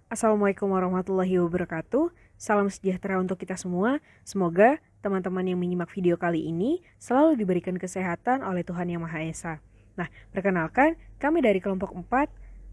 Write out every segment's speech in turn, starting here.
Assalamualaikum warahmatullahi wabarakatuh. Salam sejahtera untuk kita semua. Semoga teman-teman yang menyimak video kali ini selalu diberikan kesehatan oleh Tuhan Yang Maha Esa. Nah, perkenalkan, kami dari kelompok 4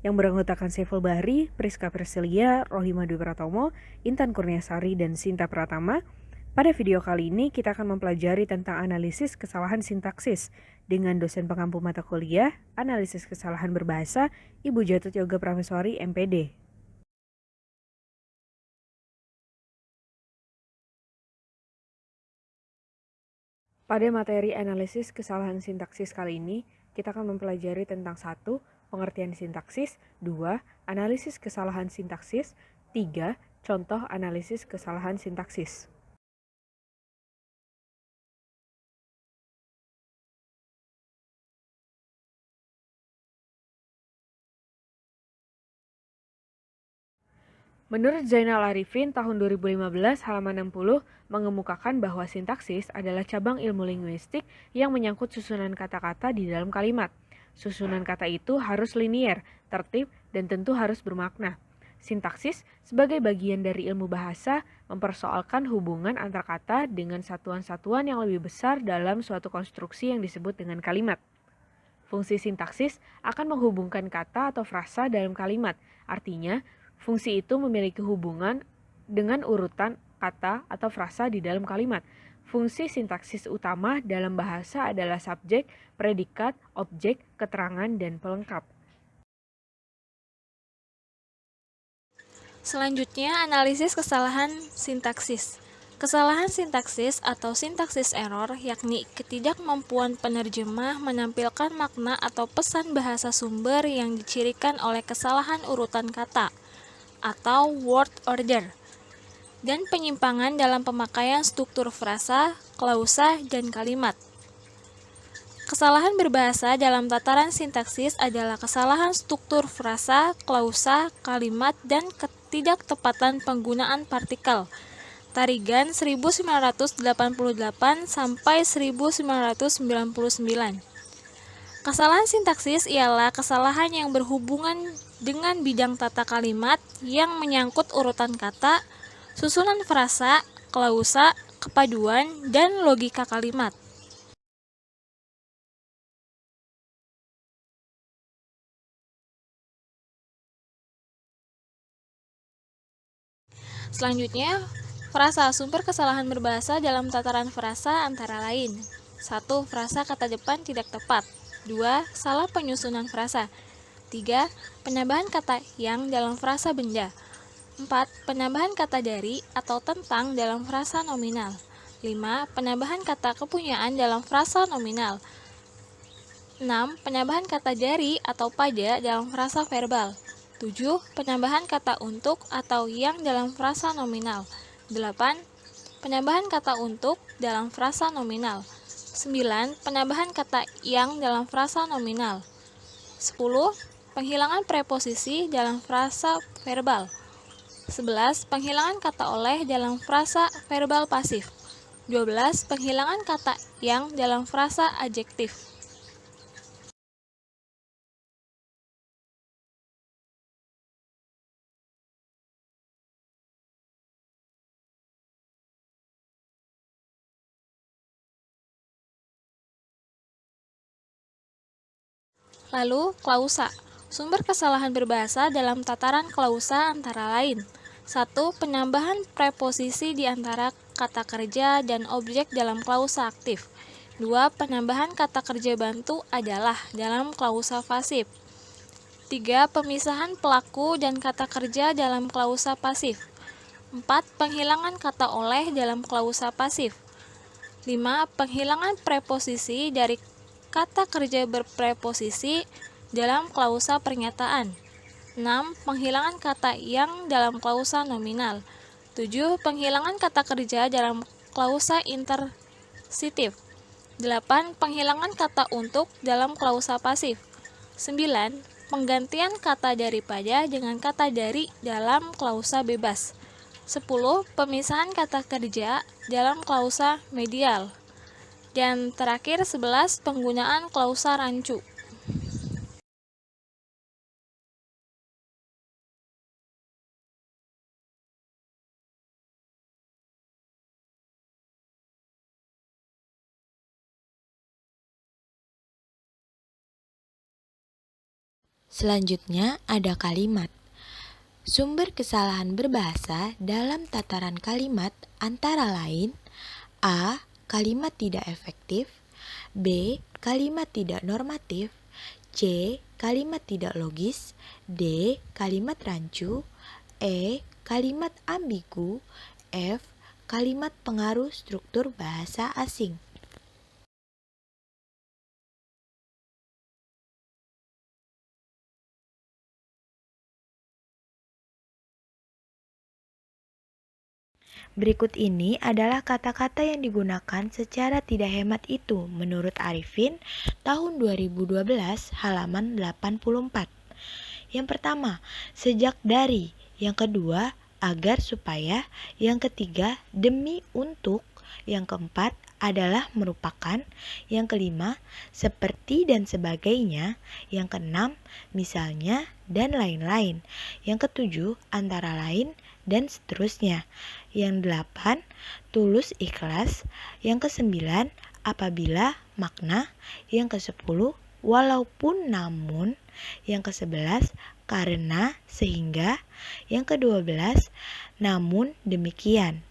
yang beranggotakan Saiful Bahri, Priska Priscilia, Rohima Dwi Pratomo, Intan Kurniasari, dan Sinta Pratama. Pada video kali ini kita akan mempelajari tentang analisis kesalahan sintaksis dengan dosen pengampu mata kuliah, analisis kesalahan berbahasa, Ibu Jatut Yoga Prameswari, MPD. Pada materi analisis kesalahan sintaksis kali ini, kita akan mempelajari tentang 1. Pengertian sintaksis, 2. Analisis kesalahan sintaksis, 3. Contoh analisis kesalahan sintaksis. Menurut Zainal Arifin tahun 2015 halaman 60 mengemukakan bahwa sintaksis adalah cabang ilmu linguistik yang menyangkut susunan kata-kata di dalam kalimat. Susunan kata itu harus linier, tertib, dan tentu harus bermakna. Sintaksis sebagai bagian dari ilmu bahasa mempersoalkan hubungan antar kata dengan satuan-satuan yang lebih besar dalam suatu konstruksi yang disebut dengan kalimat. Fungsi sintaksis akan menghubungkan kata atau frasa dalam kalimat. Artinya, fungsi itu memiliki hubungan dengan urutan kata atau frasa di dalam kalimat. Fungsi sintaksis utama dalam bahasa adalah subjek, predikat, objek, keterangan, dan pelengkap. Selanjutnya, analisis kesalahan sintaksis. Kesalahan sintaksis atau sintaksis error yakni ketidakmampuan penerjemah menampilkan makna atau pesan bahasa sumber yang dicirikan oleh kesalahan urutan kata atau word order dan penyimpangan dalam pemakaian struktur frasa, klausa, dan kalimat. Kesalahan berbahasa dalam tataran sintaksis adalah kesalahan struktur frasa, klausa, kalimat, dan ketidaktepatan penggunaan partikel. Tarigan 1988 sampai 1999. Kesalahan sintaksis ialah kesalahan yang berhubungan dengan bidang tata kalimat yang menyangkut urutan kata, susunan frasa, klausa, kepaduan, dan logika kalimat. Selanjutnya, frasa. Sumber kesalahan berbahasa dalam tataran frasa antara lain: 1. Frasa kata depan tidak tepat. 2. Salah penyusunan frasa. 3. Penambahan kata yang dalam frasa benda. 4. Penambahan kata dari atau tentang dalam frasa nominal. 5. Penambahan kata kepunyaan dalam frasa nominal. 6. Penambahan kata dari atau pada dalam frasa verbal. 7. Penambahan kata untuk atau yang dalam frasa nominal. 8. Penambahan kata untuk dalam frasa nominal. 9. Penambahan kata yang dalam frasa nominal. 10. Penghilangan preposisi dalam frasa verbal. 11. Penghilangan kata oleh dalam frasa verbal pasif. 12. Penghilangan kata yang dalam frasa adjektif. Lalu, klausa. Sumber kesalahan berbahasa dalam tataran klausa antara lain: 1. Penambahan preposisi di antara kata kerja dan objek dalam klausa aktif. 2. Penambahan kata kerja bantu adalah dalam klausa pasif. 3. Pemisahan pelaku dan kata kerja dalam klausa pasif. 4. Penghilangan kata oleh dalam klausa pasif. 5. Penghilangan preposisi dari kata kerja berpreposisi dalam klausa pernyataan. 6. Penghilangan kata yang dalam klausa nominal. 7. Penghilangan kata kerja dalam klausa intersitif. 8. Penghilangan kata untuk dalam klausa pasif. 9. Penggantian kata daripada dengan kata dari dalam klausa bebas. 10. Pemisahan kata kerja dalam klausa medial. Dan terakhir 11. Penggunaan klausa rancu. Selanjutnya ada kalimat. Sumber kesalahan berbahasa dalam tataran kalimat antara lain A. Kalimat tidak efektif, B. Kalimat tidak normatif, C. Kalimat tidak logis, D. Kalimat rancu, E. Kalimat ambigu, F. Kalimat pengaruh struktur bahasa asing. Berikut ini adalah kata-kata yang digunakan secara tidak hemat itu menurut Arifin tahun 2012 halaman 84. Yang pertama, sejak dari. Yang kedua, agar supaya. Yang ketiga, demi untuk. Yang keempat, adalah merupakan. Yang kelima, seperti dan sebagainya. Yang keenam, misalnya dan lain-lain. Yang ketujuh, antara lain dan seterusnya. Yang delapan, tulus ikhlas. Yang kesembilan, apabila makna. Yang kesepuluh, walaupun namun. Yang kesebelas, karena sehingga. Yang kedua belas, namun demikian.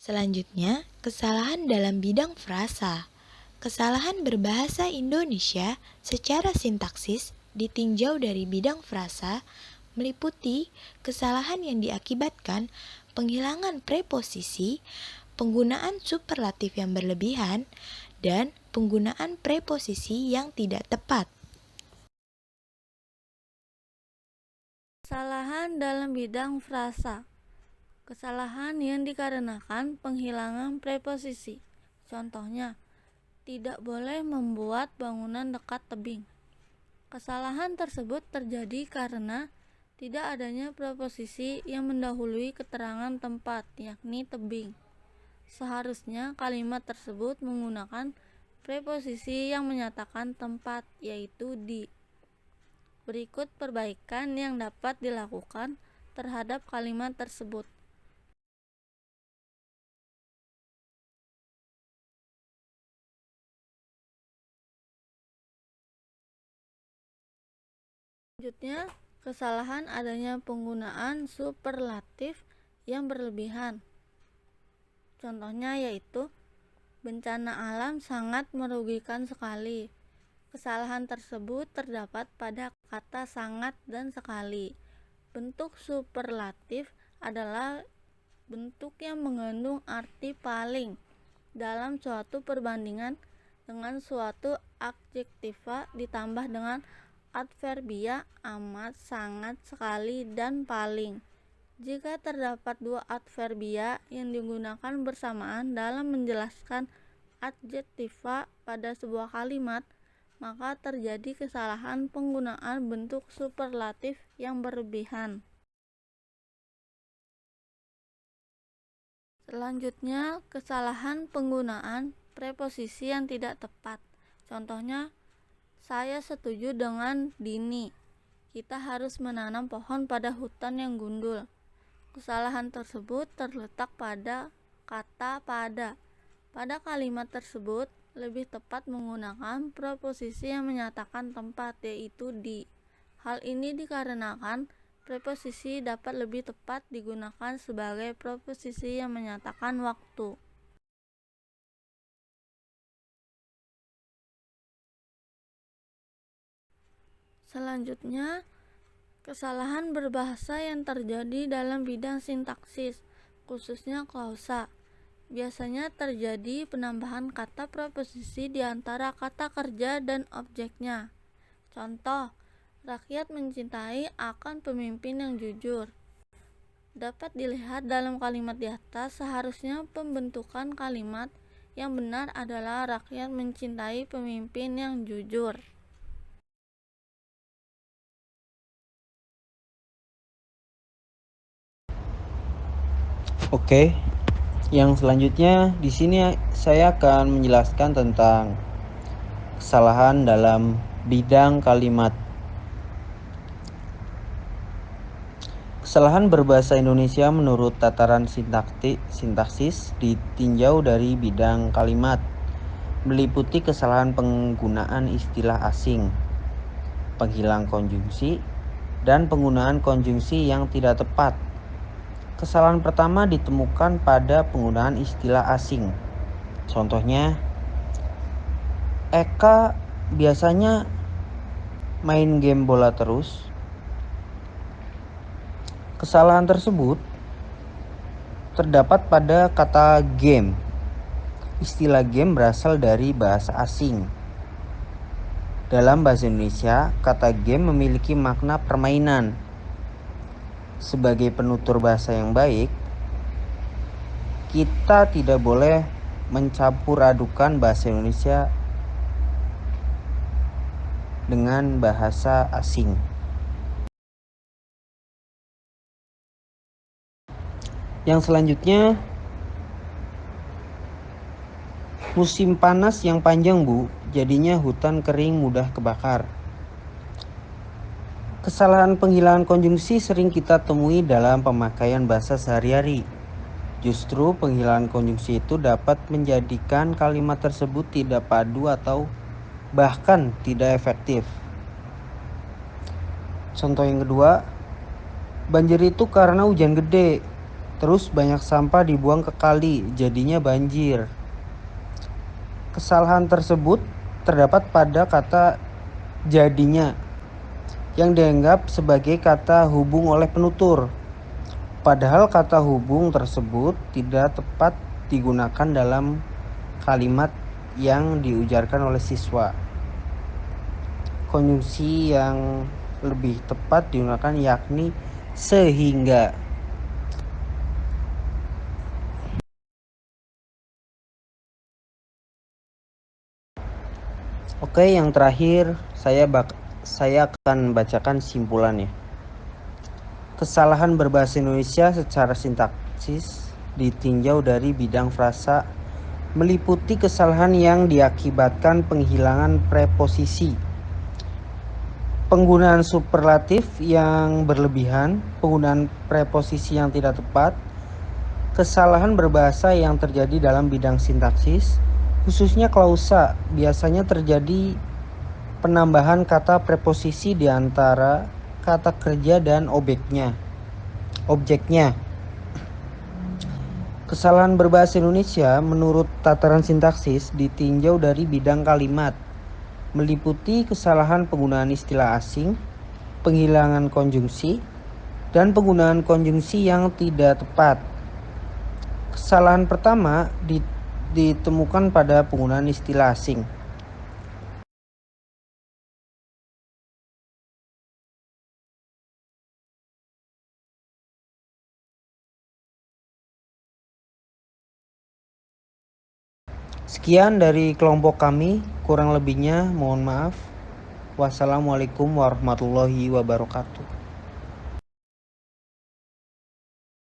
Selanjutnya, kesalahan dalam bidang frasa. Kesalahan berbahasa Indonesia secara sintaksis ditinjau dari bidang frasa meliputi kesalahan yang diakibatkan penghilangan preposisi, penggunaan superlatif yang berlebihan, dan penggunaan preposisi yang tidak tepat. Kesalahan dalam bidang frasa. Kesalahan yang dikarenakan penghilangan preposisi. Contohnya, tidak boleh membuat bangunan dekat tebing. Kesalahan tersebut terjadi karena tidak adanya preposisi yang mendahului keterangan tempat, yakni tebing. Seharusnya kalimat tersebut menggunakan preposisi yang menyatakan tempat, yaitu di. Berikut perbaikan yang dapat dilakukan terhadap kalimat tersebut. Selanjutnya, kesalahan adanya penggunaan superlatif yang berlebihan. Contohnya yaitu, bencana alam sangat merugikan sekali. Kesalahan tersebut terdapat pada kata sangat dan sekali. Bentuk superlatif adalah bentuk yang mengandung arti paling dalam suatu perbandingan dengan suatu adjektiva ditambah dengan adverbia amat, sangat, sekali, dan paling. Jika terdapat dua adverbia yang digunakan bersamaan dalam menjelaskan adjektiva pada sebuah kalimat, maka terjadi kesalahan penggunaan bentuk superlatif yang berlebihan. Selanjutnya, kesalahan penggunaan preposisi yang tidak tepat. Contohnya, saya setuju dengan Dini. Kita harus menanam pohon pada hutan yang gundul. Kesalahan tersebut terletak pada kata pada. Pada kalimat tersebut, lebih tepat menggunakan preposisi yang menyatakan tempat, yaitu di. Hal ini dikarenakan preposisi dapat lebih tepat digunakan sebagai preposisi yang menyatakan waktu. Selanjutnya, kesalahan berbahasa yang terjadi dalam bidang sintaksis, khususnya klausa. Biasanya terjadi penambahan kata preposisi di antara kata kerja dan objeknya. Contoh, rakyat mencintai akan pemimpin yang jujur. Dapat dilihat dalam kalimat di atas, seharusnya pembentukan kalimat yang benar adalah rakyat mencintai pemimpin yang jujur. Oke, yang selanjutnya di sini saya akan menjelaskan tentang kesalahan dalam bidang kalimat. Kesalahan berbahasa Indonesia menurut tataran sintaksis ditinjau dari bidang kalimat, meliputi kesalahan penggunaan istilah asing, penghilang konjungsi, dan penggunaan konjungsi yang tidak tepat. Kesalahan pertama ditemukan pada penggunaan istilah asing. Contohnya, Eka biasanya main game bola terus. Kesalahan tersebut terdapat pada kata game. Istilah game berasal dari bahasa asing. Dalam bahasa Indonesia, kata game memiliki makna permainan. Sebagai penutur bahasa yang baik, kita tidak boleh mencampur adukan bahasa Indonesia dengan bahasa asing. Yang selanjutnya, musim panas yang panjang, Bu, jadinya hutan kering mudah kebakar. Kesalahan penghilangan konjungsi sering kita temui dalam pemakaian bahasa sehari-hari. Justru penghilangan konjungsi itu dapat menjadikan kalimat tersebut tidak padu atau bahkan tidak efektif. Contoh yang kedua, banjir itu karena hujan gede, terus banyak sampah dibuang ke kali, jadinya banjir. Kesalahan tersebut terdapat pada kata jadinya, yang dianggap sebagai kata hubung oleh penutur. Padahal kata hubung tersebut tidak tepat digunakan dalam kalimat yang diujarkan oleh siswa. Konjungsi yang lebih tepat digunakan yakni sehingga. Oke, yang terakhir saya akan bacakan simpulannya. Kesalahan berbahasa Indonesia secara sintaksis ditinjau dari bidang frasa, meliputi kesalahan yang diakibatkan penghilangan preposisi, penggunaan superlatif yang berlebihan, penggunaan preposisi yang tidak tepat, kesalahan berbahasa yang terjadi dalam bidang sintaksis, khususnya klausa, biasanya terjadi penambahan kata preposisi di antara kata kerja dan objeknya. Kesalahan berbahasa Indonesia menurut tataran sintaksis ditinjau dari bidang kalimat, meliputi kesalahan penggunaan istilah asing, penghilangan konjungsi, dan penggunaan konjungsi yang tidak tepat. Kesalahan pertama ditemukan pada penggunaan istilah asing. Sekian dari kelompok kami, kurang lebihnya mohon maaf. Wassalamualaikum warahmatullahi wabarakatuh.